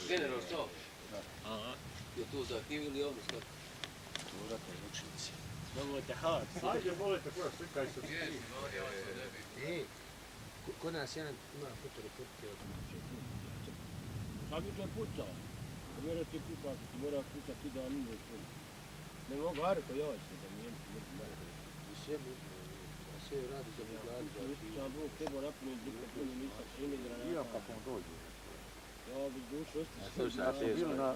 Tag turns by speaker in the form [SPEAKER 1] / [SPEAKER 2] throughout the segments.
[SPEAKER 1] General, što? Je tu za arhiv ili ono što?
[SPEAKER 2] Vratni učnici.
[SPEAKER 3] Nemojte hak.
[SPEAKER 4] Ajde, molite, koja slikaj se.
[SPEAKER 2] Kod nas jedan ima fotoreporter od
[SPEAKER 3] Kako to je pucao? Mora ti pucati, ti mora pucati da nije što. Ne mogu Arko javiti da nije
[SPEAKER 2] sve sve radi za brigadu.
[SPEAKER 3] Sam Bog trebao napuniti dok puno nisam svime granata.
[SPEAKER 4] Iram kako on dođe.
[SPEAKER 3] Ja bi dušo
[SPEAKER 4] Bili na...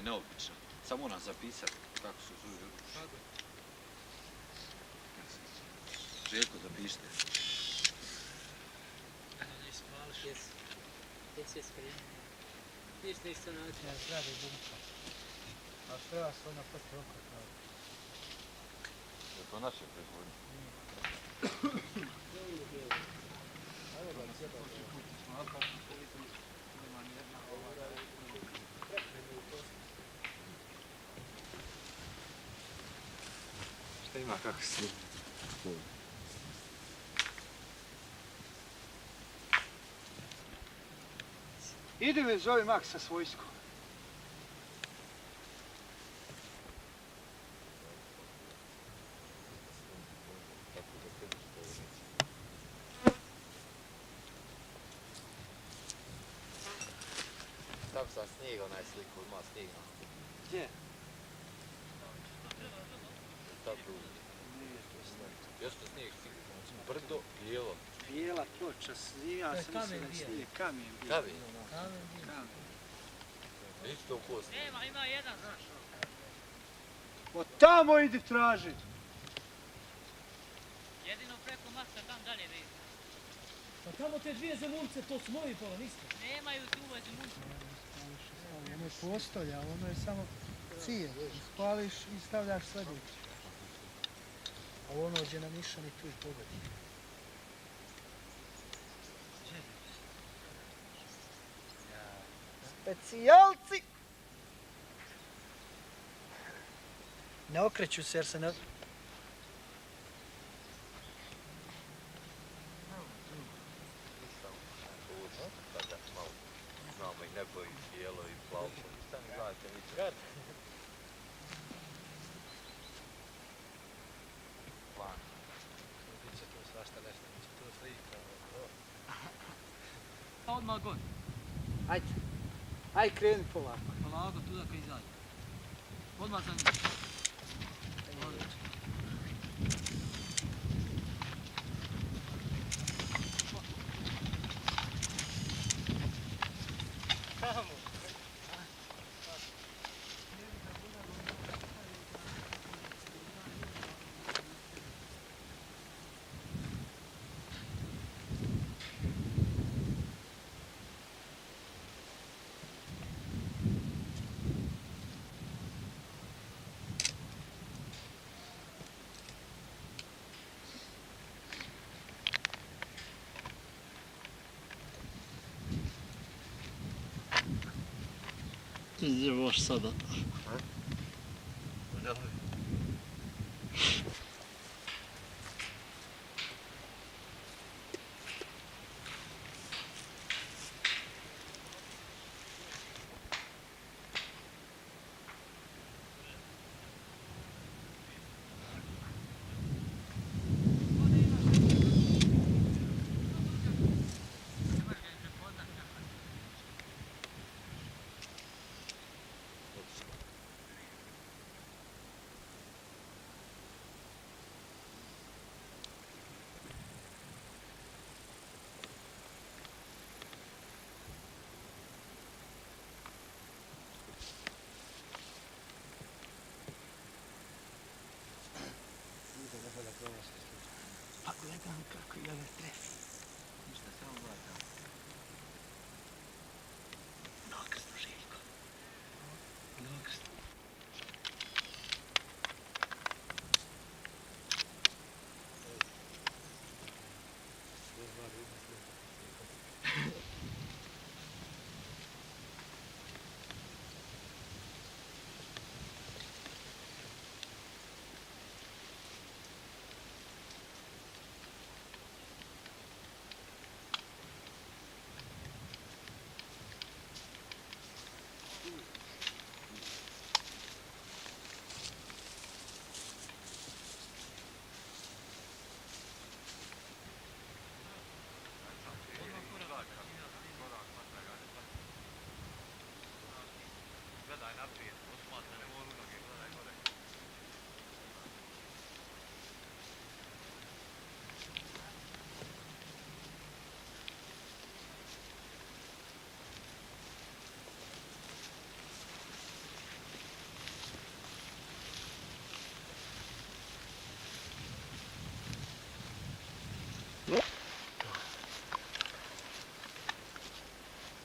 [SPEAKER 5] Neobično. Samo moram zapisati kako su zove. Željko, zapišite.
[SPEAKER 6] Jesi spremni. Niste isto način.
[SPEAKER 7] Ja zgrade bumka. A treba se ona pod roka pravi.
[SPEAKER 5] Je to naše proizvodnje?
[SPEAKER 2] Šta ima kako se
[SPEAKER 7] Idi me zove Maksa s vojskom.
[SPEAKER 1] Tam sam snijeg, onaj sliku, ima snijeg.
[SPEAKER 7] Gdje?
[SPEAKER 1] Tako. Jeste snijeg, brdo, bijelo.
[SPEAKER 7] Bijela ploča, ja sam mislio da je snijeg, kamen bio.
[SPEAKER 1] Kamen? Isto u kosti.
[SPEAKER 6] Ima jedan, znaš.
[SPEAKER 7] Od tamo idi traži.
[SPEAKER 6] Jedino preko Maksa tam dalje vidi.
[SPEAKER 8] Pa tamo te dvije zemunce, to su moji pola, niste?
[SPEAKER 6] Nemaju tu ove zemunce.
[SPEAKER 7] Ono je postolja, ono je samo cilj. Spališ i stavljaš sljedeći. A ono gdje na nišani tu i pogodi. Specijalci! Ne okreću se jer se ne...
[SPEAKER 1] Znamo i nebo i bijelo i plavo. Šta mi gledate, vi ćete? Plan. Biće tu svašta nešto, biće tu slika.
[SPEAKER 6] Odmah god.
[SPEAKER 7] Ajde. Aj kreni polako.
[SPEAKER 6] Polako, tu da kad izađe. Odmah za njim.
[SPEAKER 8] Gdje možeš sada?
[SPEAKER 7] Pa gledam kako ja ne tresi.
[SPEAKER 5] Ništa, samo gledam.
[SPEAKER 7] Nokrsno, Željko. Nokrsno.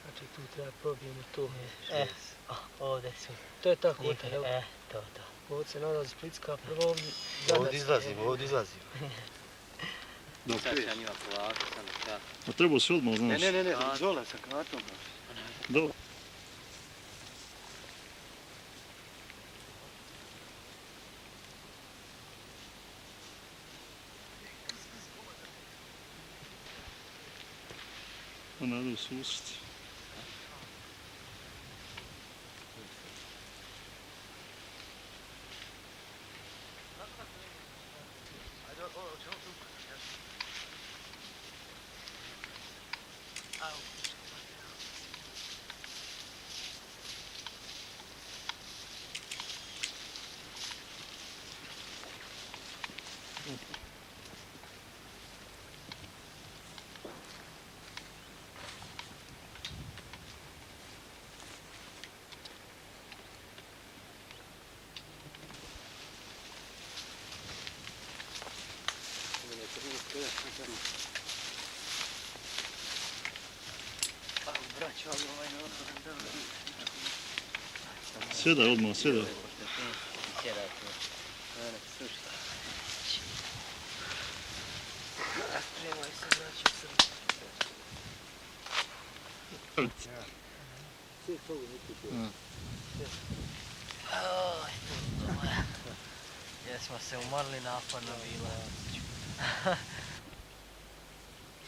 [SPEAKER 7] Znači tu treba probijemo to.
[SPEAKER 9] Ovdje su.
[SPEAKER 7] To je ta kota, jel?
[SPEAKER 9] To.
[SPEAKER 7] Ovdje se nalazi Splitska, prvo
[SPEAKER 9] Ovdje izlazimo.
[SPEAKER 1] Sad će ja njima polako, samo šta.
[SPEAKER 4] A trebao si odmah, znaš.
[SPEAKER 9] Ne, dole sa kartom.
[SPEAKER 4] Dobro. A nadam se usreti. Sjedaj odmah, sjedaj.
[SPEAKER 7] Spremaj se, znači sam.
[SPEAKER 2] Sve toga neki to.
[SPEAKER 9] Oj, to moja. Jesmo se umorili, naporno bilo.